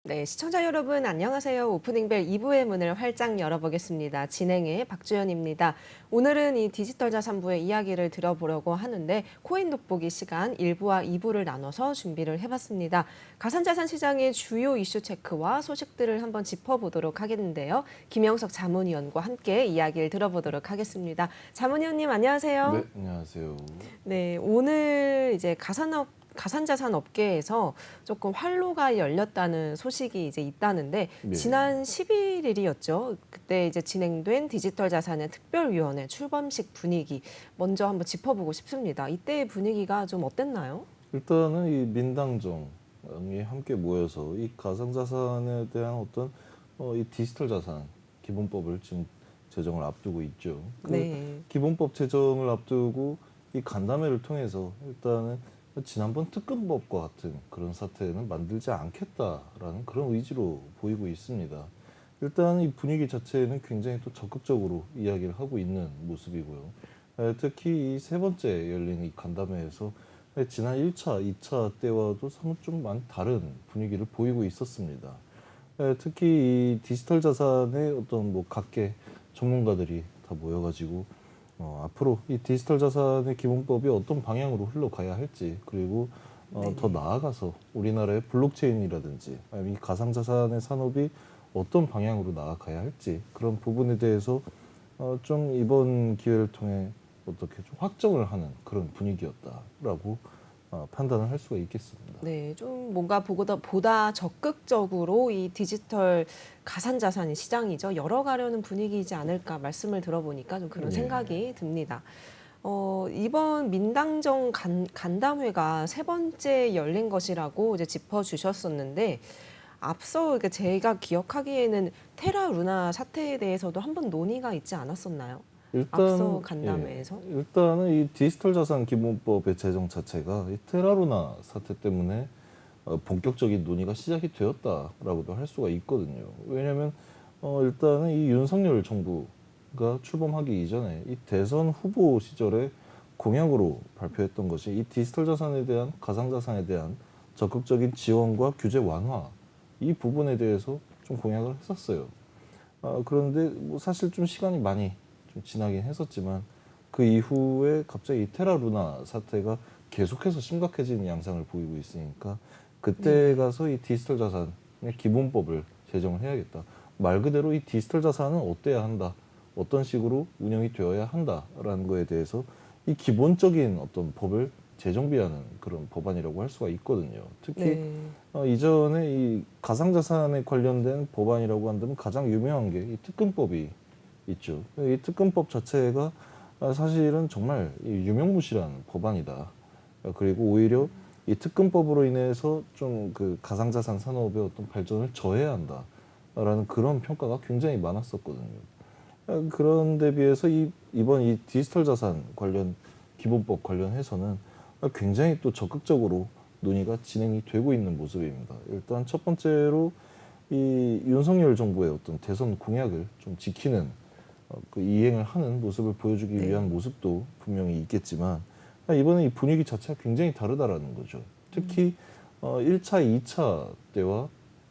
네, 시청자 여러분 안녕하세요. 오프닝벨 2부의 문을 활짝 열어보겠습니다. 진행의 박주연입니다. 오늘은 이 디지털 자산부의 이야기를 들어보려고 하는데 코인 돋보기 시간 1부와 2부를 나눠서 준비를 해봤습니다. 가상자산 시장의 주요 이슈 체크와 소식들을 한번 짚어보도록 하겠는데요. 김영석 자문위원과 함께 이야기를 들어보도록 하겠습니다. 자문위원님 안녕하세요. 네, 안녕하세요. 네, 오늘 이제 가상자산 업계에서 조금 활로가 열렸다는 소식이 이제 있다는데 네. 지난 11일이었죠. 그때 이제 진행된 디지털 자산의 특별위원회 출범식 분위기 먼저 한번 짚어보고 싶습니다. 이때의 분위기가 좀 어땠나요? 일단은 이 민당정이 함께 모여서 이 가상자산에 대한 어떤 이 디지털 자산 기본법을 지금 제정을 앞두고 있죠. 그 네. 기본법 제정을 앞두고 이 간담회를 통해서 일단은 지난번 특검법과 같은 그런 사태는 만들지 않겠다라는 그런 의지로 보이고 있습니다. 일단 이 분위기 자체는 굉장히 또 적극적으로 이야기를 하고 있는 모습이고요. 특히 이 세 번째 열린 이 간담회에서 지난 1차, 2차 때와도 사뭇 좀 많이 다른 분위기를 보이고 있었습니다. 특히 이 디지털 자산의 어떤 뭐 각계 전문가들이 다 모여가지고 앞으로 이 디지털 자산의 기본법이 어떤 방향으로 흘러가야 할지 그리고 더 나아가서 우리나라의 블록체인이라든지 아니면 이 가상자산의 산업이 어떤 방향으로 나아가야 할지 그런 부분에 대해서 좀 이번 기회를 통해 어떻게 좀 확정을 하는 그런 분위기였다라고 판단을 할 수가 있겠습니다. 네, 좀 뭔가 보다 적극적으로 이 디지털 가상자산의 시장이죠. 열어가려는 분위기이지 않을까 말씀을 들어보니까 좀 그런 예. 생각이 듭니다. 이번 민당정 간담회가 세 번째 열린 것이라고 이제 짚어주셨었는데 앞서 제가 기억하기에는 테라 루나 사태에 대해서도 한번 논의가 있지 않았었나요? 앞서 간담회에서? 일단은 이 디지털 자산 기본법의 제정 자체가 이 테라루나 사태 때문에 본격적인 논의가 시작이 되었다라고도 할 수가 있거든요. 왜냐하면 일단은 이 윤석열 정부가 출범하기 이전에 이 대선 후보 시절에 공약으로 발표했던 것이 이 디지털 자산에 대한 가상자산에 대한 적극적인 지원과 규제 완화 이 부분에 대해서 좀 공약을 했었어요. 그런데 뭐 사실 좀 시간이 많이 좀 지나긴 했었지만 그 이후에 갑자기 이 테라루나 사태가 계속해서 심각해지는 양상을 보이고 있으니까 그때 가서 이 디지털 자산의 기본법을 제정을 해야겠다. 말 그대로 이 디지털 자산은 어때야 한다. 어떤 식으로 운영이 되어야 한다라는 거에 대해서 이 기본적인 어떤 법을 재정비하는 그런 법안이라고 할 수가 있거든요. 특히 이전에 이 가상자산에 관련된 법안이라고 한다면 가장 유명한 게 이 특검법이 있죠. 이 특검법 자체가 사실은 정말 유명무실한 법안이다. 그리고 오히려 이 특검법으로 인해서 좀 그 가상자산 산업의 어떤 발전을 저해야 한다라는 그런 평가가 굉장히 많았었거든요. 그런데 비해서 이번 이 디지털 자산 관련 기본법 관련해서는 굉장히 또 적극적으로 논의가 진행이 되고 있는 모습입니다. 일단 첫 번째로 이 윤석열 정부의 어떤 대선 공약을 좀 지키는 그 이행을 하는 모습을 보여주기 위한 모습도 분명히 있겠지만 이번에 이 분위기 자체가 굉장히 다르다라는 거죠. 특히 1차, 2차 때와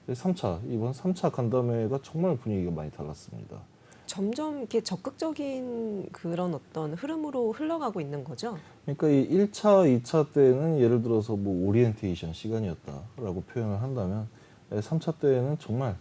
3차, 이번 3차 간담회가 정말 분위기가 많이 달랐습니다. 점점 이렇게 적극적인 그런 어떤 흐름으로 흘러가고 있는 거죠? 그러니까 이 1차, 2차 때는 예를 들어서 뭐 오리엔테이션 시간이었다라고 표현을 한다면 3차 때는 정말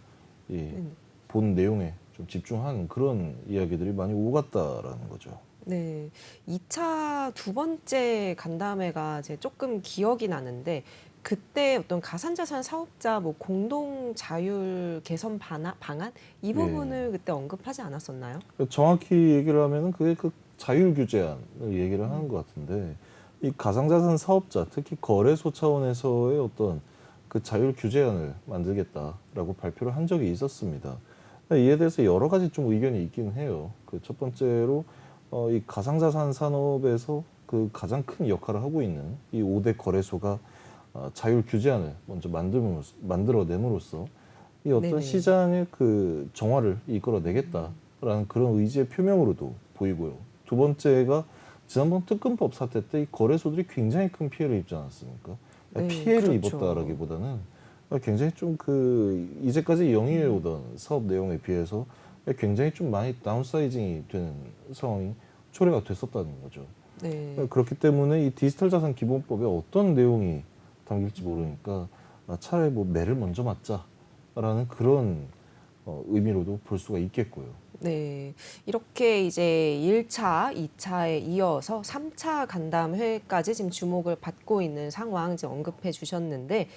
본 내용에 좀 집중하는 그런 이야기들이 많이 오갔다라는 거죠. 네. 2차 두 번째 간담회가 이제 조금 기억이 나는데 그때 어떤 가상자산 사업자 뭐 공동 자율 개선 방안 이 부분을 그때 언급하지 않았었나요? 정확히 얘기를 하면은 그게 그 자율 규제안을 얘기를 하는 것 같은데 이 가상자산 사업자 특히 거래소 차원에서의 어떤 그 자율 규제안을 만들겠다라고 발표를 한 적이 있었습니다. 이에 대해서 여러 가지 좀 의견이 있기는 해요. 그 첫 번째로 이 가상자산 산업에서 그 가장 큰 역할을 하고 있는 이 5대 거래소가 자율 규제안을 먼저 만들어냄으로써 이 어떤 시장의 그 정화를 이끌어내겠다라는 그런 의지의 표명으로도 보이고요. 두 번째가 지난번 특검법 사태 때 이 거래소들이 굉장히 큰 피해를 입지 않았습니까? 피해를 그렇죠. 입었다라기보다는 굉장히 좀 이제까지 영위해 오던 사업 내용에 비해서 굉장히 좀 많이 다운사이징이 되는 상황이 초래가 됐었다는 거죠. 네. 그렇기 때문에 이 디지털 자산 기본법에 어떤 내용이 담길지 모르니까 차라리 뭐 매를 먼저 맞자라는 그런 의미로도 볼 수가 있겠고요. 네. 이렇게 이제 1차, 2차에 이어서 3차 간담회까지 지금 주목을 받고 있는 상황 이제 언급해 주셨는데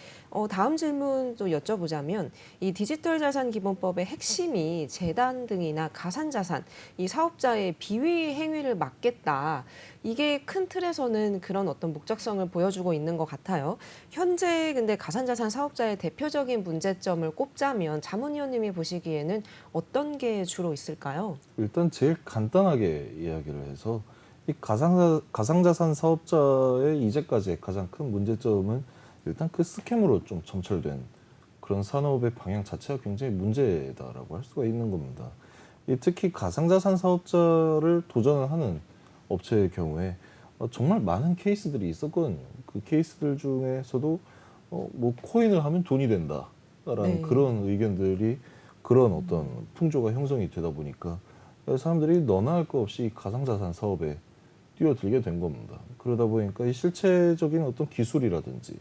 다음 질문도 여쭤보자면 이 디지털 자산 기본법의 핵심이 재단 등이나 가산 자산, 이 사업자의 비위 행위를 막겠다. 이게 큰 틀에서는 그런 어떤 목적성을 보여주고 있는 것 같아요. 현재 근데 가산자산 사업자의 대표적인 문제점을 꼽자면 자문위원님이 보시기에는 어떤 게 주로 있을까요? 일단 제일 간단하게 이야기를 해서 이 가상자산 사업자의 이제까지의 가장 큰 문제점은 일단 그 스캠으로 좀 점철된 그런 산업의 방향 자체가 굉장히 문제다라고 할 수가 있는 겁니다. 특히 가상자산 사업자를 도전을 하는 업체의 경우에 정말 많은 케이스들이 있었거든요. 그 케이스들 중에서도 뭐 코인을 하면 돈이 된다라는 네. 그런 의견들이 그런 어떤 풍조가 형성이 되다 보니까 사람들이 너나 할 거 없이 가상자산 사업에 뛰어들게 된 겁니다. 그러다 보니까 이 실체적인 어떤 기술이라든지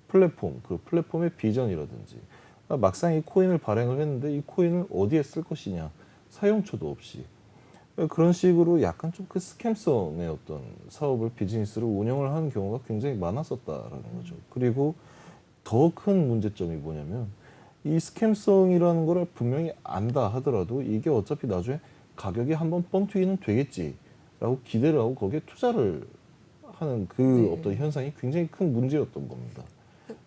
플랫폼, 그 플랫폼의 비전이라든지 막상 이 코인을 발행을 했는데 이 코인을 어디에 쓸 것이냐 사용처도 없이 그런 식으로 약간 좀 그 스캠성의 어떤 사업을 비즈니스를 운영을 하는 경우가 굉장히 많았었다라는 거죠. 그리고 더 큰 문제점이 뭐냐면 이 스캠성이라는 거를 분명히 안다 하더라도 이게 어차피 나중에 가격이 한번 뻥튀기는 되겠지라고 기대를 하고 거기에 투자를 하는 그 네. 어떤 현상이 굉장히 큰 문제였던 겁니다.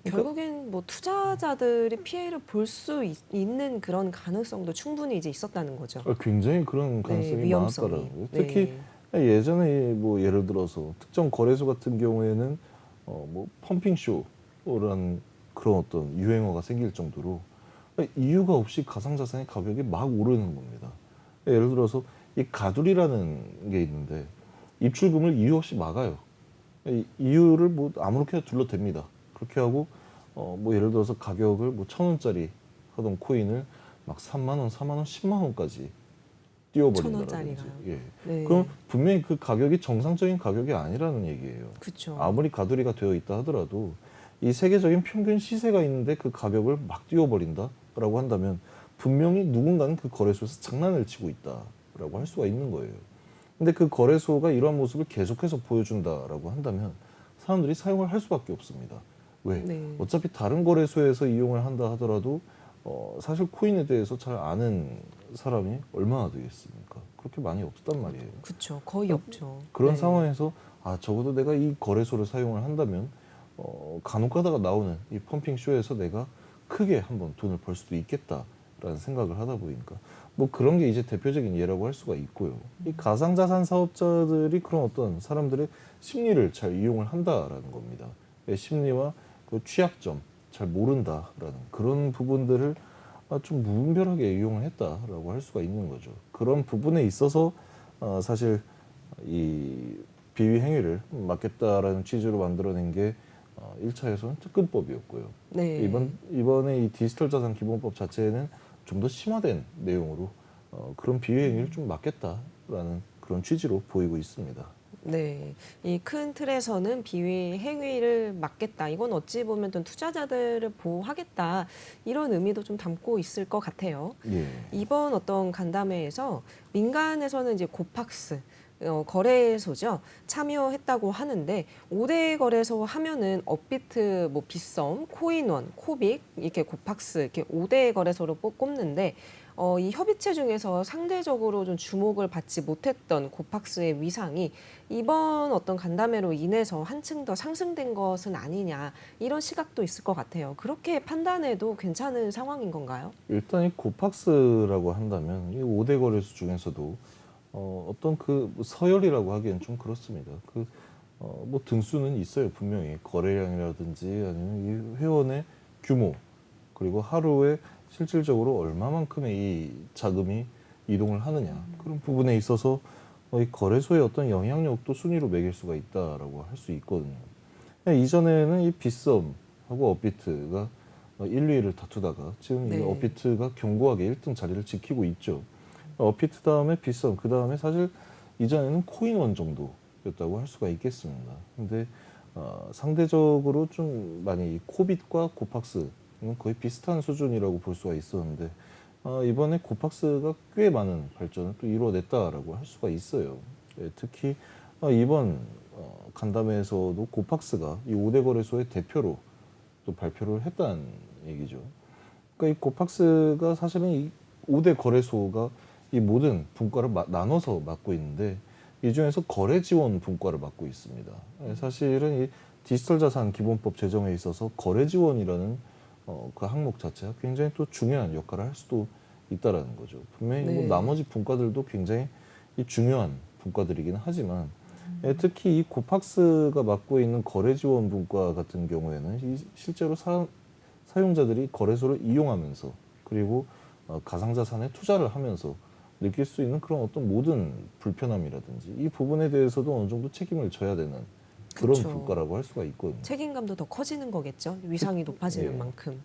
결국엔 뭐 투자자들이 피해를 볼 수 있는 그런 가능성도 충분히 이제 있었다는 거죠. 굉장히 그런 가능성이 위험성이. 많았다라는 거예요. 특히 네. 예전에 뭐 예를 들어서 특정 거래소 같은 경우에는 뭐 펌핑쇼라는 그런 어떤 유행어가 생길 정도로 이유가 없이 가상자산의 가격이 막 오르는 겁니다. 예를 들어서 이 가두리라는 게 있는데 입출금을 이유 없이 막아요. 이유를 뭐 아무렇게나 둘러댑니다. 그렇게 하고 뭐 예를 들어서 가격을 뭐 1,000원짜리 하던 코인을 막 3만 원, 4만 원, 10만 원까지 띄워버린다라든지. 1,000원짜리가요. 예. 네. 그럼 분명히 그 가격이 정상적인 가격이 아니라는 얘기예요. 그렇죠. 아무리 가두리가 되어 있다 하더라도 이 세계적인 평균 시세가 있는데 그 가격을 막 띄워버린다라고 한다면 분명히 누군가는 그 거래소에서 장난을 치고 있다라고 할 수가 있는 거예요. 근데 그 거래소가 이러한 모습을 계속해서 보여준다라고 한다면 사람들이 사용을 할 수밖에 없습니다. 왜? 네. 어차피 다른 거래소에서 이용을 한다 하더라도 사실 코인에 대해서 잘 아는 사람이 얼마나 되겠습니까? 그렇게 많이 없단 말이에요. 그렇죠. 거의 없죠. 그런 네. 상황에서 적어도 내가 이 거래소를 사용을 한다면 간혹 가다가 나오는 이 펌핑 쇼에서 내가 크게 한번 돈을 벌 수도 있겠다라는 생각을 하다 보니까 뭐 그런 게 이제 대표적인 예라고 할 수가 있고요. 이 가상자산 사업자들이 그런 어떤 사람들의 심리를 잘 이용을 한다라는 겁니다. 심리와 그 취약점 잘 모른다라는 그런 부분들을 좀 무분별하게 이용을 했다라고 할 수가 있는 거죠. 그런 부분에 있어서 사실 이 비위 행위를 막겠다라는 취지로 만들어낸 게 1차에서는 특근법이었고요. 네. 이번에 이 디지털 자산 기본법 자체에는 좀 더 심화된 내용으로 그런 비위 행위를 좀 막겠다라는 그런 취지로 보이고 있습니다. 네, 이 큰 틀에서는 비위 행위를 막겠다. 이건 어찌 보면 또 투자자들을 보호하겠다. 이런 의미도 좀 담고 있을 것 같아요. 예. 이번 어떤 간담회에서 민간에서는 이제 고팍스 거래소죠. 참여했다고 하는데 5대 거래소 하면은 업비트, 뭐 빗썸, 코인원, 코빅 이렇게 고팍스 이렇게 5대 거래소로 꼽는데 이 협의체 중에서 상대적으로 좀 주목을 받지 못했던 고팍스의 위상이 이번 어떤 간담회로 인해서 한층 더 상승된 것은 아니냐 이런 시각도 있을 것 같아요. 그렇게 판단해도 괜찮은 상황인 건가요? 일단 이 고팍스라고 한다면 이 5대 거래소 중에서도 어떤 그 서열이라고 하기엔 좀 그렇습니다. 뭐 등수는 있어요. 분명히 거래량이라든지 아니면 이 회원의 규모 그리고 하루에 실질적으로 얼마만큼의 이 자금이 이동을 하느냐 그런 부분에 있어서 이 거래소의 어떤 영향력도 순위로 매길 수가 있다라고 할 수 있거든요. 이전에는 이 빗썸하고 업비트가 1, 2위를 다투다가 지금 이 네. 업비트가 견고하게 1등 자리를 지키고 있죠. 업비트 다음에 빗썸, 그 다음에 사실 이전에는 코인원 정도였다고 할 수가 있겠습니다. 근데 상대적으로 좀 많이 이 코빗과 고팍스는 거의 비슷한 수준이라고 볼 수가 있었는데 이번에 고팍스가 꽤 많은 발전을 또 이루어냈다라고 할 수가 있어요. 예, 특히 이번 간담회에서도 고팍스가 이 5대 거래소의 대표로 또 발표를 했다는 얘기죠. 그러니까 이 고팍스가 사실은 이 5대 거래소가 이 모든 분과를 나눠서 맡고 있는데 이 중에서 거래 지원 분과를 맡고 있습니다. 사실은 이 디지털 자산 기본법 제정에 있어서 거래 지원이라는 그 항목 자체가 굉장히 또 중요한 역할을 할 수도 있다라는 거죠. 분명히 뭐 네. 나머지 분과들도 굉장히 이 중요한 분과들이긴 하지만 특히 이 고팍스가 맡고 있는 거래 지원 분과 같은 경우에는 실제로 사용자들이 거래소를 이용하면서 그리고 가상자산에 투자를 하면서 느낄 수 있는 그런 어떤 모든 불편함이라든지 이 부분에 대해서도 어느 정도 책임을 져야 되는 그런 그쵸. 분과라고 할 수가 있거든요. 책임감도 더 커지는 거겠죠. 위상이 높아지는 예. 만큼.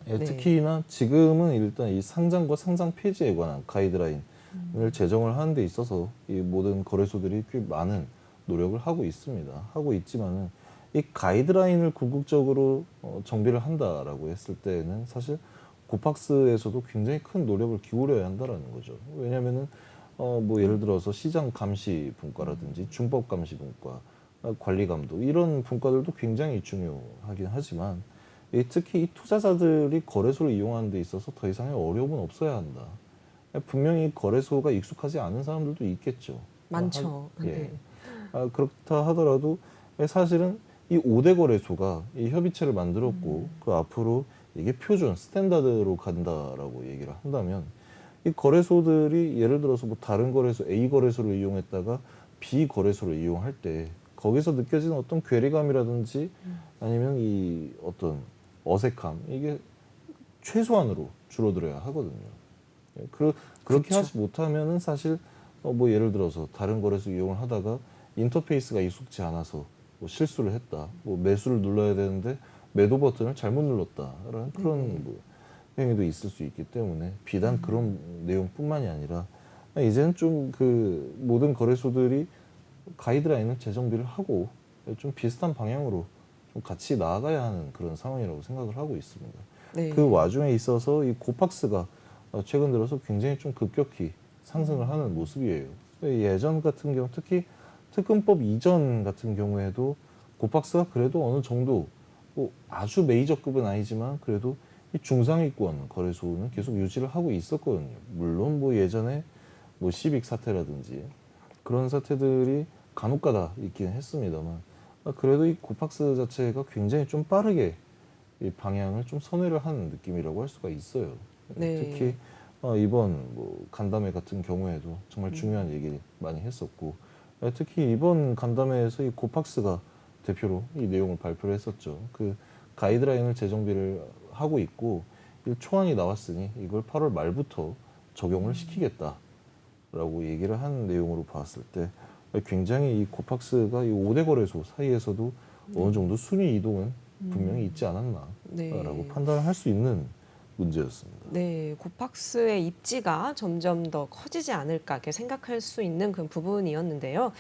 예, 네. 특히나 지금은 일단 이 상장과 상장 폐지에 관한 가이드라인을 제정을 하는 데 있어서 이 모든 거래소들이 꽤 많은 노력을 하고 있습니다. 하고 있지만은 이 가이드라인을 궁극적으로 정비를 한다라고 했을 때에는 사실 고팍스에서도 굉장히 큰 노력을 기울여야 한다라는 거죠. 왜냐하면은 뭐 예를 들어서 시장 감시 분과라든지 중법 감시 분과, 관리 감독 이런 분과들도 굉장히 중요하긴 하지만 특히 이 투자자들이 거래소를 이용하는 데 있어서 더 이상의 어려움은 없어야 한다. 분명히 거래소가 익숙하지 않은 사람들도 있겠죠. 많죠. 예. 네. 그렇다 하더라도 사실은 이 5대 거래소가 이 협의체를 만들었고 그 앞으로 이게 표준 스탠다드로 간다라고 얘기를 한다면 이 거래소들이 예를 들어서 뭐 다른 거래소 A 거래소를 이용했다가 B 거래소를 이용할 때 거기서 느껴지는 어떤 괴리감이라든지 아니면 이 어떤 어색함 이게 최소한으로 줄어들어야 하거든요. 그렇게 그렇죠. 하지 못하면은 사실 뭐 예를 들어서 다른 거래소 이용을 하다가 인터페이스가 익숙지 않아서 뭐 실수를 했다. 뭐 매수를 눌러야 되는데 매도 버튼을 잘못 눌렀다라는 그런 뭐 행위도 있을 수 있기 때문에 비단 그런 내용뿐만이 아니라 이제는 좀 그 모든 거래소들이 가이드라인을 재정비를 하고 좀 비슷한 방향으로 좀 같이 나아가야 하는 그런 상황이라고 생각을 하고 있습니다. 네. 그 와중에 있어서 이 고팍스가 최근 들어서 굉장히 좀 급격히 상승을 하는 모습이에요. 예전 같은 경우 특히 특검법 이전 같은 경우에도 고팍스가 그래도 어느 정도 뭐 아주 메이저급은 아니지만 그래도 이 중상위권 거래소는 계속 유지를 하고 있었거든요. 물론 뭐 예전에 뭐 시빅 사태라든지 그런 사태들이 간혹가다 있긴 했습니다만 그래도 이 고팍스 자체가 굉장히 좀 빠르게 이 방향을 좀 선회를 하는 느낌이라고 할 수가 있어요. 네. 특히 이번 뭐 간담회 같은 경우에도 정말 중요한 얘기 많이 했었고 특히 이번 간담회에서 이 고팍스가 대표로 이 내용을 발표를 했었죠. 그 가이드라인을 재정비를 하고 있고 이 초안이 나왔으니 이걸 8월 말부터 적용을 시키겠다라고 얘기를 한 내용으로 봤을 때 굉장히 이 고팍스가 이 5대 거래소 사이에서도 어느 정도 순위 이동은 분명히 있지 않았나라고 네. 판단을 할 수 있는 문제였습니다. 네, 고팍스의 입지가 점점 더 커지지 않을까 이렇게 생각할 수 있는 그 부분이었는데요.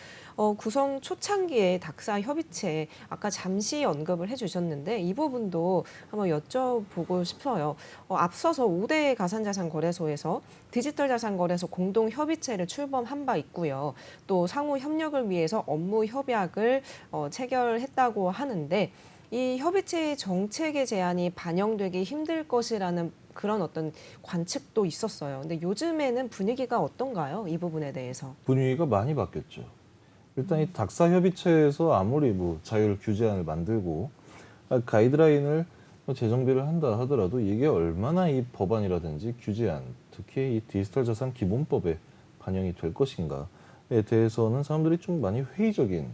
구성 초창기에 닥사 협의체 아까 잠시 언급을 해주셨는데 이 부분도 한번 여쭤보고 싶어요. 앞서서 5대 가상자산 거래소에서 디지털 자산 거래소 공동 협의체를 출범한 바 있고요. 또 상호 협력을 위해서 업무 협약을 체결했다고 하는데 이 협의체의 정책의 제안이 반영되기 힘들 것이라는 그런 어떤 관측도 있었어요. 근데 요즘에는 분위기가 어떤가요? 이 부분에 대해서. 분위기가 많이 바뀌었죠. 일단 이 닥사 협의체에서 아무리 뭐 자율 규제안을 만들고 가이드라인을 재정비를 한다 하더라도 이게 얼마나 이 법안이라든지 규제안, 특히 이 디지털 자산 기본법에 반영이 될 것인가에 대해서는 사람들이 좀 많이 회의적인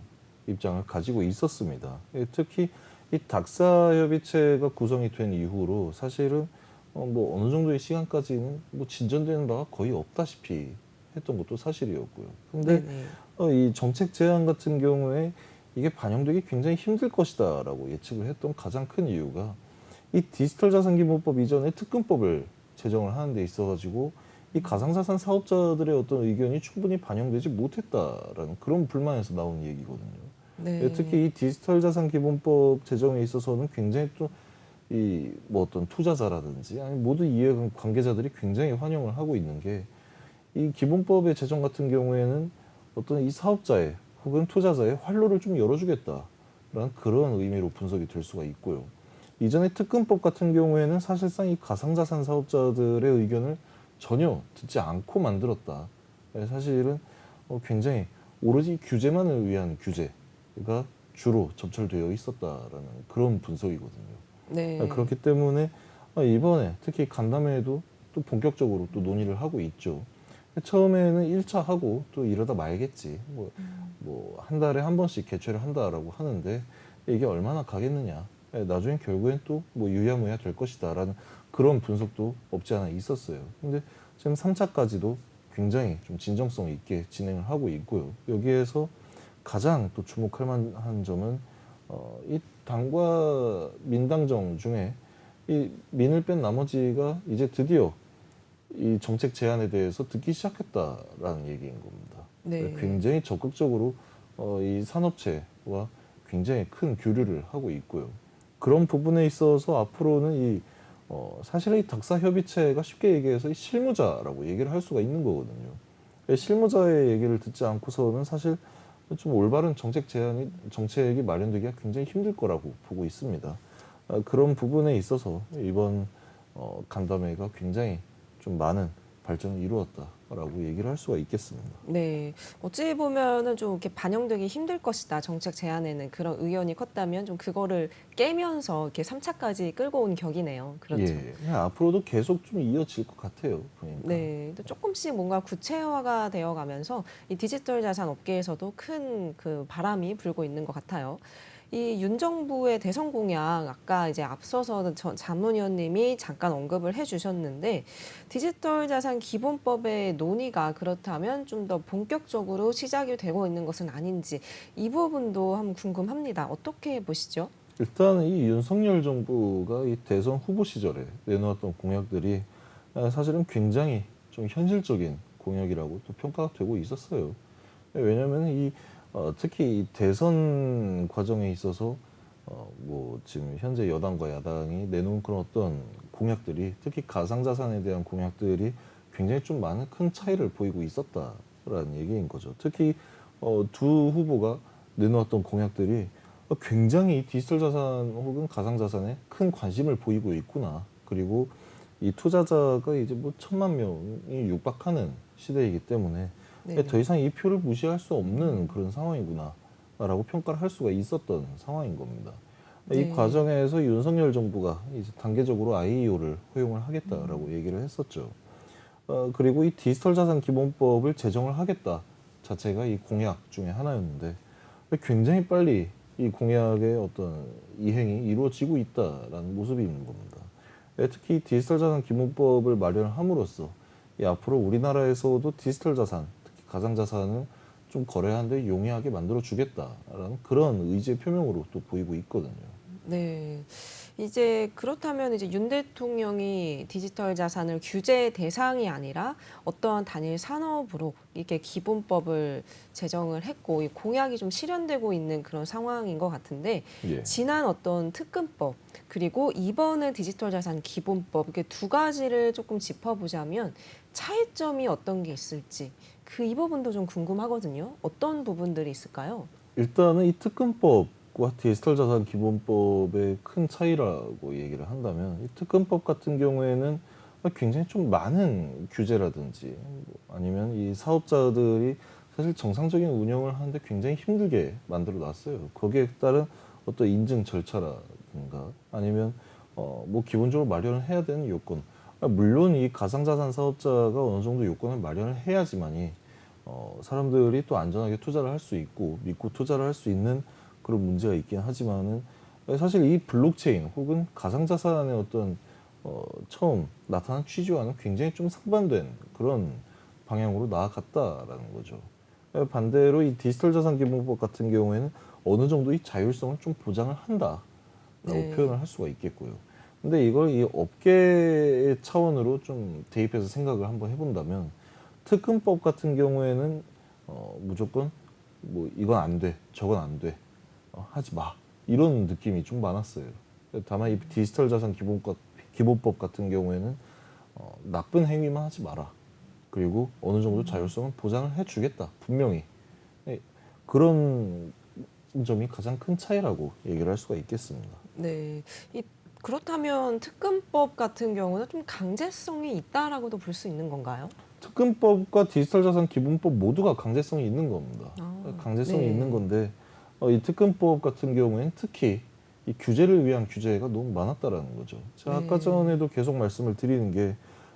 입장을 가지고 있었습니다. 특히 이 닥사 협의체가 구성이 된 이후로 사실은 뭐 어느 정도의 시간까지는 뭐 진전되는 바가 거의 없다시피 했던 것도 사실이었고요. 근데 네네. 이 정책 제안 같은 경우에 이게 반영되기 굉장히 힘들 것이다라고 예측을 했던 가장 큰 이유가 이 디지털 자산 기본법 이전에 특근법을 제정을 하는 데 있어가지고 이 가상자산 사업자들의 어떤 의견이 충분히 반영되지 못했다라는 그런 불만에서 나온 얘기거든요. 네. 특히 이 디지털 자산 기본법 제정에 있어서는 굉장히 또 이 뭐 어떤 투자자라든지 아니 모든 이해 관계자들이 굉장히 환영을 하고 있는 게 이 기본법의 제정 같은 경우에는 어떤 이 사업자의 혹은 투자자의 활로를 좀 열어주겠다라는 그런 의미로 분석이 될 수가 있고요. 이전에 특근법 같은 경우에는 사실상 이 가상자산 사업자들의 의견을 전혀 듣지 않고 만들었다. 사실은 굉장히 오로지 규제만을 위한 규제가 주로 접철되어 있었다라는 그런 분석이거든요. 네. 그렇기 때문에 이번에 특히 간담회에도 또 본격적으로 또 논의를 하고 있죠. 처음에는 1차 하고 또 이러다 말겠지. 뭐 한 달에 한 번씩 개최를 한다라고 하는데 이게 얼마나 가겠느냐. 나중에 결국엔 또 뭐 유야무야 될 것이다라는 그런 분석도 없지 않아 있었어요. 근데 지금 3차까지도 굉장히 좀 진정성 있게 진행을 하고 있고요. 여기에서 가장 또 주목할 만한 점은 이 당과 민당정 중에 이 민을 뺀 나머지가 이제 드디어 이 정책 제안에 대해서 듣기 시작했다라는 얘기인 겁니다. 네. 굉장히 적극적으로 이 산업체와 굉장히 큰 교류를 하고 있고요. 그런 부분에 있어서 앞으로는 이 사실은 이 닥사협의체가 쉽게 얘기해서 이 실무자라고 얘기를 할 수가 있는 거거든요. 실무자의 얘기를 듣지 않고서는 사실 좀 올바른 정책이 마련되기가 굉장히 힘들 거라고 보고 있습니다. 그런 부분에 있어서 이번 간담회가 굉장히 좀 많은 발전을 이루었다라고 얘기를 할 수가 있겠습니다. 네. 어찌 보면은 좀 이렇게 반영되기 힘들 것이다. 정책 제안에는 그런 의견이 컸다면 좀 그거를 깨면서 이렇게 3차까지 끌고 온 격이네요. 그렇죠. 예, 앞으로도 계속 좀 이어질 것 같아요. 보니까. 네, 또 조금씩 뭔가 구체화가 되어 가면서 이 디지털 자산 업계에서도 큰 그 바람이 불고 있는 것 같아요. 이 윤 정부의 대선 공약 아까 이제 앞서서 자문위원님이 잠깐 언급을 해주셨는데 디지털 자산 기본법의 논의가 그렇다면 좀 더 본격적으로 시작이 되고 있는 것은 아닌지 이 부분도 한번 궁금합니다. 어떻게 보시죠? 일단 이 윤석열 정부가 이 대선 후보 시절에 내놓았던 공약들이 사실은 굉장히 좀 현실적인 공약이라고 또 평가가 되고 있었어요. 왜냐하면 특히 이 대선 과정에 있어서 뭐 지금 현재 여당과 야당이 내놓은 그런 어떤 공약들이 특히 가상자산에 대한 공약들이 굉장히 좀 많은 큰 차이를 보이고 있었다라는 얘기인 거죠. 특히 두 후보가 내놓았던 공약들이 굉장히 디지털 자산 혹은 가상자산에 큰 관심을 보이고 있구나. 그리고 이 투자자가 이제 뭐 1,000만 명이 육박하는 시대이기 때문에 네. 더 이상 이 표를 무시할 수 없는 그런 상황이구나 라고 평가를 할 수가 있었던 상황인 겁니다. 이 네. 과정에서 윤석열 정부가 이제 단계적으로 IEO를 허용을 하겠다라고 얘기를 했었죠. 그리고 이 디지털 자산 기본법을 제정을 하겠다 자체가 이 공약 중에 하나였는데 굉장히 빨리 이 공약의 어떤 이행이 이루어지고 있다라는 모습이 있는 겁니다. 특히 디지털 자산 기본법을 마련함으로써 앞으로 우리나라에서도 디지털 자산, 특히 가상 자산을 좀 거래하는데 용이하게 만들어 주겠다라는 그런 의지의 표명으로 또 보이고 있거든요. 네. 이제 그렇다면 이제 윤 대통령이 디지털 자산을 규제 대상이 아니라 어떠한 단일 산업으로 이렇게 기본법을 제정을 했고 이 공약이 좀 실현되고 있는 그런 상황인 것 같은데 예. 지난 어떤 특근법 그리고 이번에 디지털 자산 기본법 이렇게 두 가지를 조금 짚어보자면 차이점이 어떤 게 있을지 그 이 부분도 좀 궁금하거든요. 어떤 부분들이 있을까요? 일단은 이 특근법과 디지털 자산 기본법의 큰 차이라고 얘기를 한다면 이 특근법 같은 경우에는 굉장히 좀 많은 규제라든지 아니면 이 사업자들이 사실 정상적인 운영을 하는데 굉장히 힘들게 만들어 놨어요. 거기에 따른 어떤 인증 절차라든가 아니면 뭐 기본적으로 마련을 해야 되는 요건. 물론 이 가상자산 사업자가 어느 정도 요건을 마련을 해야지만이 사람들이 또 안전하게 투자를 할 수 있고 믿고 투자를 할 수 있는 그런 문제가 있긴 하지만은 사실 이 블록체인 혹은 가상자산의 어떤 처음 나타난 취지와는 굉장히 좀 상반된 그런 방향으로 나아갔다라는 거죠. 반대로 이 디지털 자산 기본법 같은 경우에는 어느 정도 이 자율성을 좀 보장을 한다라고 네. 표현을 할 수가 있겠고요. 근데 이걸 이 업계의 차원으로 좀 대입해서 생각을 한번 해본다면 특근법 같은 경우에는 무조건 뭐 이건 안 돼, 저건 안 돼, 하지 마 이런 느낌이 좀 많았어요. 다만 이 디지털 자산 기본법 같은 경우에는 나쁜 행위만 하지 마라. 그리고 어느 정도 자율성은 보장을 해주겠다. 분명히 그런 점이 가장 큰 차이라고 얘기를 할 수가 있겠습니다. 네. 그렇다면 특근법 같은 경우는 좀 강제성이 있다라고도 볼 수 있는 건가요? 특근법과 디지털 자산 기본법 모두가 강제성이 있는 겁니다. 강제성이 네. 있는 건데 이 특근법 같은 경우에는 특히 이 규제를 위한 규제가 너무 많았다라는 거죠. 제가 아까 네. 전에도 계속 말씀을 드리는 게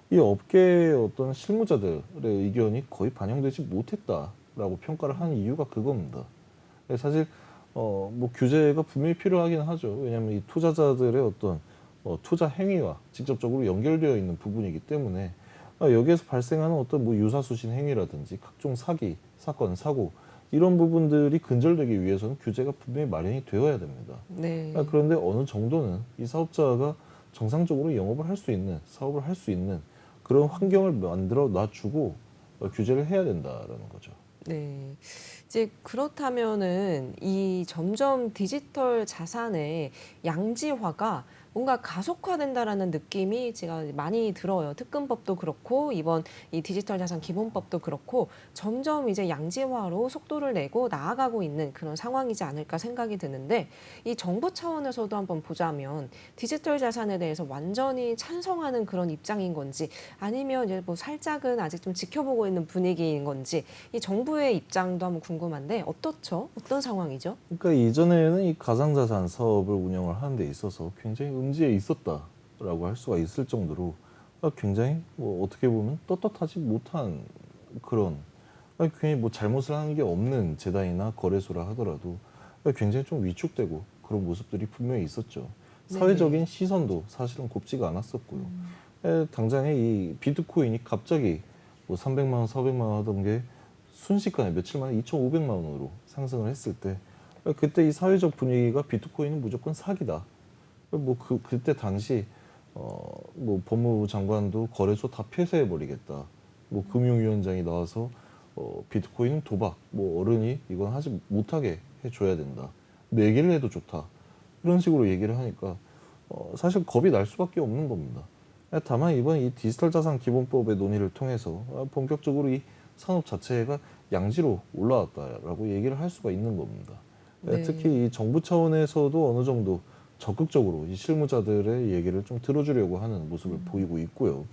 이 업계의 어떤 실무자들의 의견이 거의 반영되지 못했다라고 평가를 하는 이유가 그겁니다. 사실 뭐 규제가 분명히 필요하긴 하죠. 왜냐하면 이 투자자들의 어떤 투자 행위와 직접적으로 연결되어 있는 부분이기 때문에 여기에서 발생하는 어떤 뭐 유사수신 행위라든지 각종 사기, 사건, 사고 이런 부분들이 근절되기 위해서는 규제가 분명히 마련이 되어야 됩니다. 네. 그런데 어느 정도는 이 사업자가 정상적으로 영업을 할 수 있는, 사업을 할 수 있는 그런 환경을 만들어 놔주고 규제를 해야 된다라는 거죠. 네. 이제 그렇다면은 이 점점 디지털 자산의 양지화가 뭔가 가속화된다라는 느낌이 제가 많이 들어요. 특근법도 그렇고 이번 이 디지털 자산 기본법도 그렇고 점점 이제 양지화로 속도를 내고 나아가고 있는 그런 상황이지 않을까 생각이 드는데 이 정부 차원에서도 한번 보자면 디지털 자산에 대해서 완전히 찬성하는 그런 입장인 건지 아니면 이제 뭐 살짝은 아직 좀 지켜보고 있는 분위기인 건지 이 정부의 입장도 한번 궁금한데 어떻죠? 어떤 상황이죠? 그러니까 이전에는 이 가상자산 사업을 운영을 하는 데 있어서 굉장히 음지에 있었다라고 할 수가 있을 정도로 굉장히 뭐 어떻게 보면 떳떳하지 못한 그런 괜히 뭐 잘못을 하는 게 없는 재단이나 거래소라 하더라도 굉장히 좀 위축되고 그런 모습들이 분명히 있었죠. 사회적인 네네. 시선도 사실은 곱지가 않았었고요. 당장에 이 비트코인이 갑자기 뭐 300만 원, 400만 원 하던 게 순식간에 며칠 만에 2,500만 원으로 상승을 했을 때 그때 이 사회적 분위기가 비트코인은 무조건 사기다. 뭐 그때 당시 뭐 법무부 장관도 거래소 다 폐쇄해 버리겠다. 뭐 금융위원장이 나와서 비트코인은 도박. 뭐 어른이 이건 하지 못하게 해줘야 된다. 내기를 해도 좋다. 이런 식으로 얘기를 하니까 사실 겁이 날 수밖에 없는 겁니다. 다만 이번 이 디지털 자산 기본법의 논의를 통해서 본격적으로 이 산업 자체가 양지로 올라왔다라고 얘기를 할 수가 있는 겁니다. 네. 특히 이 정부 차원에서도 어느 정도 적극적으로 이 실무자들의 얘기를 좀 들어주려고 하는 모습을 보이고 있고요.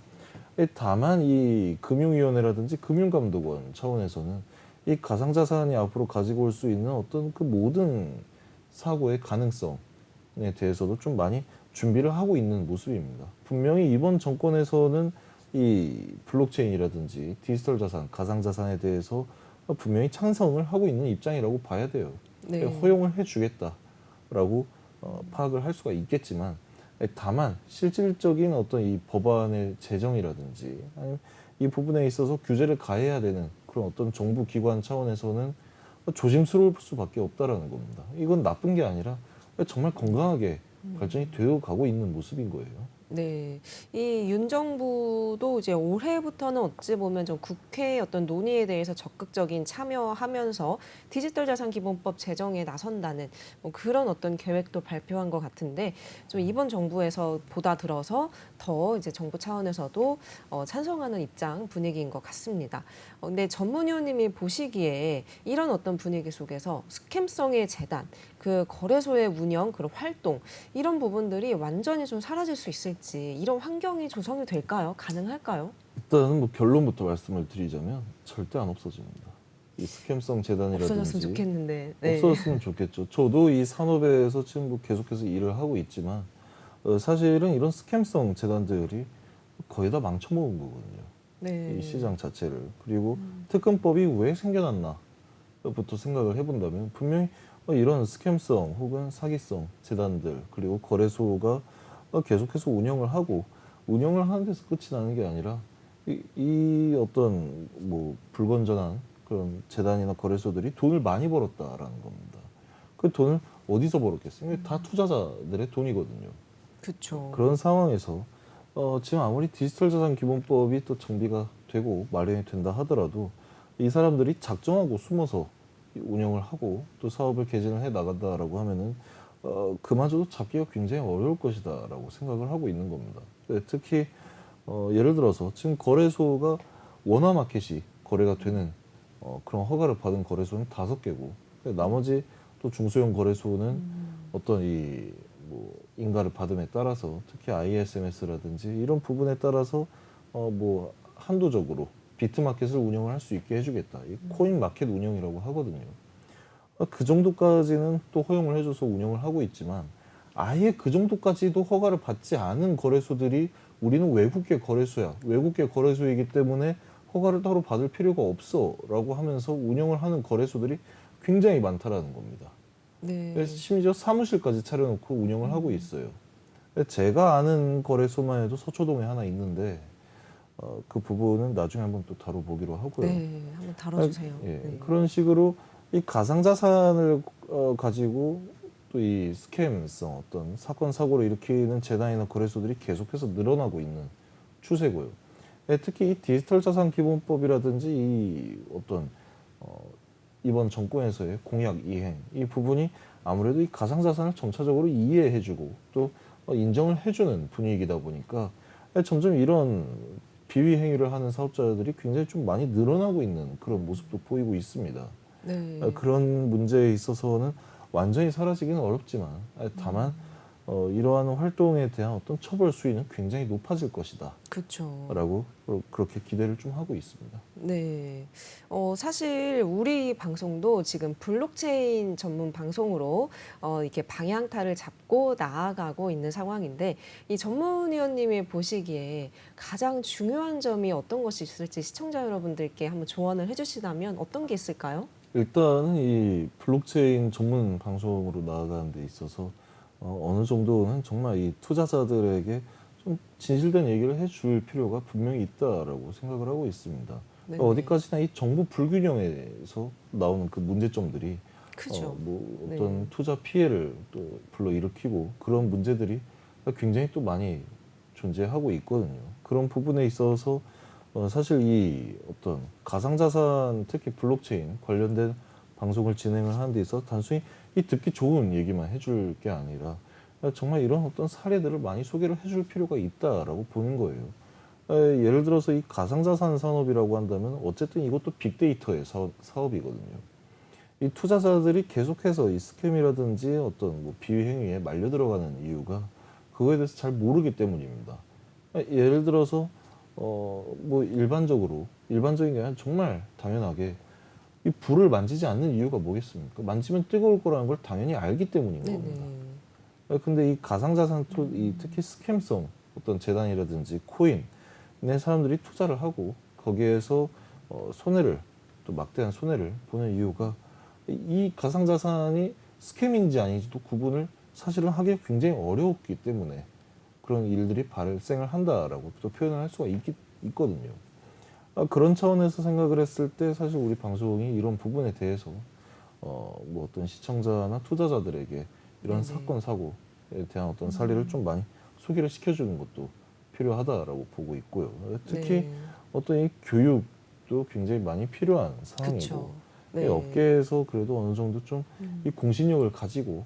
다만 이 금융위원회라든지 금융감독원 차원에서는 이 가상자산이 앞으로 가지고 올 수 있는 어떤 그 모든 사고의 가능성에 대해서도 좀 많이 준비를 하고 있는 모습입니다. 분명히 이번 정권에서는 이 블록체인이라든지 디지털 자산, 가상자산에 대해서 분명히 찬성을 하고 있는 입장이라고 봐야 돼요. 네. 허용을 해주겠다라고 파악을 할 수가 있겠지만 다만 실질적인 어떤 이 법안의 제정이라든지 아니면 이 부분에 있어서 규제를 가해야 되는 그런 어떤 정부 기관 차원에서는 조심스러울 수밖에 없다라는 겁니다. 이건 나쁜 게 아니라 정말 건강하게 발전이 되어 가고 있는 모습인 거예요. 네. 이 윤 정부도 이제 올해부터는 어찌 보면 좀 국회의 어떤 논의에 대해서 적극적인 참여하면서 디지털 자산 기본법 제정에 나선다는 뭐 그런 어떤 계획도 발표한 것 같은데 좀 이번 정부에서 보다 들어서 더 이제 정부 차원에서도 찬성하는 입장 분위기인 것 같습니다. 근데 전문위원님이 보시기에 이런 어떤 분위기 속에서 스캠성의 재단, 그 거래소의 운영, 그런 활동 이런 부분들이 완전히 좀 사라질 수 있을지 이런 환경이 조성이 될까요? 가능할까요? 일단은 뭐 결론부터 말씀을 드리자면 절대 안 없어집니다. 이 스캠성 재단이라든지 없어졌으면 좋겠는데. 네. 없어졌으면 좋겠죠. 저도 이 산업에서 지금 뭐 계속해서 일을 하고 있지만 사실은 이런 스캠성 재단들이 거의 다 망쳐먹은 거거든요. 네. 이 시장 자체를. 그리고 특검법이 왜 생겨났나부터 생각을 해본다면 분명히 이런 스캠성 혹은 사기성 재단들 그리고 거래소가 계속해서 운영을 하고 운영을 하는 데서 끝이 나는 게 아니라 이 어떤 뭐 불건전한 그런 재단이나 거래소들이 돈을 많이 벌었다라는 겁니다. 그 돈을 어디서 벌었겠어요? 이게 다 투자자들의 돈이거든요. 그렇죠. 그런 상황에서 지금 아무리 디지털 자산 기본법이 또 정비가 되고 마련이 된다 하더라도 이 사람들이 작정하고 숨어서 운영을 하고 또 사업을 개진을 해 나간다라고 하면은 그마저도 잡기가 굉장히 어려울 것이다라고 생각을 하고 있는 겁니다. 특히 예를 들어서 지금 거래소가 원화마켓이 거래가 되는 그런 허가를 받은 거래소는 5개고 나머지 또 중소형 거래소는 어떤 이 뭐 인가를 받음에 따라서 특히 ISMS라든지 이런 부분에 따라서 뭐 한도적으로 비트마켓을 운영을 할 수 있게 해주겠다. 이 코인 마켓 운영이라고 하거든요. 그 정도까지는 또 허용을 해줘서 운영을 하고 있지만 아예 그 정도까지도 허가를 받지 않은 거래소들이 우리는 외국계 거래소야. 외국계 거래소이기 때문에 허가를 따로 받을 필요가 없어 라고 하면서 운영을 하는 거래소들이 굉장히 많다라는 겁니다. 네. 그래서 심지어 사무실까지 차려놓고 운영을 하고 있어요. 제가 아는 거래소만 해도 서초동에 하나 있는데 그 부분은 나중에 한번 또 다뤄보기로 하고요. 네, 한번 다뤄주세요. 예, 네. 그런 식으로 이 가상자산을 가지고 또 이 스캠성 어떤 사건 사고를 일으키는 재단이나 거래소들이 계속해서 늘어나고 있는 추세고요. 예, 특히 이 디지털 자산 기본법이라든지 이 어떤 이번 정권에서의 공약 이행 이 부분이 아무래도 이 가상자산을 점차적으로 이해해주고 또 인정을 해주는 분위기다 보니까 점점 이런 비위 행위를 하는 사업자들이 굉장히 좀 많이 늘어나고 있는 그런 모습도 보이고 있습니다. 네. 그런 문제에 있어서는 완전히 사라지기는 어렵지만 다만 이러한 활동에 대한 어떤 처벌 수위는 굉장히 높아질 것이다. 그렇죠. 라고 그렇게 기대를 좀 하고 있습니다. 네. 사실 우리 방송도 지금 블록체인 전문 방송으로 이렇게 방향타를 잡고 나아가고 있는 상황인데 이 전문위원님이 보시기에 가장 중요한 점이 어떤 것이 있을지 시청자 여러분들께 한번 조언을 해주시다면 어떤 게 있을까요? 일단은 이 블록체인 전문 방송으로 나아가는 데 있어서 어느 정도는 정말 이 투자자들에게 좀 진실된 얘기를 해줄 필요가 분명히 있다라고 생각을 하고 있습니다. 네. 어디까지나 이 정보 불균형에서 나오는 그 문제점들이 크죠. 뭐 네. 어떤 투자 피해를 또 불러일으키고 그런 문제들이 굉장히 또 많이 존재하고 있거든요. 그런 부분에 있어서 사실 이 어떤 가상자산 특히 블록체인 관련된 방송을 진행을 하는 데 있어서 단순히 이 듣기 좋은 얘기만 해줄 게 아니라 정말 이런 어떤 사례들을 많이 소개를 해줄 필요가 있다라고 보는 거예요. 예를 들어서 이 가상자산 산업이라고 한다면 어쨌든 이것도 빅데이터의 사업이거든요. 이 투자자들이 계속해서 이 스캠이라든지 어떤 뭐 비위 행위에 말려 들어가는 이유가 그거에 대해서 잘 모르기 때문입니다. 예를 들어서 뭐 일반적인 게 아니라 정말 당연하게 이 불을 만지지 않는 이유가 뭐겠습니까? 만지면 뜨거울 거라는 걸 당연히 알기 때문인 네네. 겁니다. 근데 이 가상자산 특히 스캠성 어떤 재단이라든지 코인에 사람들이 투자를 하고 거기에서 손해를 또 막대한 손해를 보는 이유가 이 가상자산이 스캠인지 아닌지도 구분을 사실은 하기 굉장히 어려웠기 때문에 그런 일들이 발생을 한다라고 또 표현을 할 수가 있거든요. 그런 차원에서 생각을 했을 때 사실 우리 방송이 이런 부분에 대해서 뭐 어떤 시청자나 투자자들에게 이런 사건 사고에 대한 어떤 사례를 좀 많이 소개를 시켜주는 것도 필요하다라고 보고 있고요. 특히 네. 어떤 이 교육도 굉장히 많이 필요한 상황이고 그쵸. 이 네. 업계에서 그래도 어느 정도 좀 이 공신력을 가지고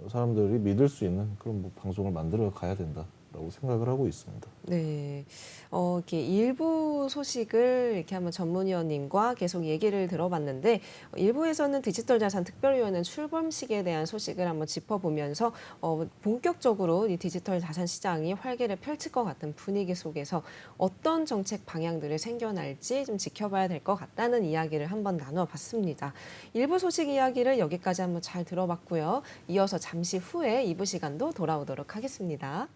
사람들이 믿을 수 있는 그런 뭐 방송을 만들어 가야 된다라고 생각을 하고 있습니다. 네. 이렇게 일부 소식을 이렇게 한번 전문위원님과 계속 얘기를 들어봤는데, 일부에서는 디지털 자산 특별위원회 출범식에 대한 소식을 한번 짚어보면서, 본격적으로 이 디지털 자산 시장이 활개를 펼칠 것 같은 분위기 속에서 어떤 정책 방향들이 생겨날지 좀 지켜봐야 될 것 같다는 이야기를 한번 나눠봤습니다. 일부 소식 이야기를 여기까지 한번 잘 들어봤고요. 이어서 잠시 후에 2부 시간도 돌아오도록 하겠습니다.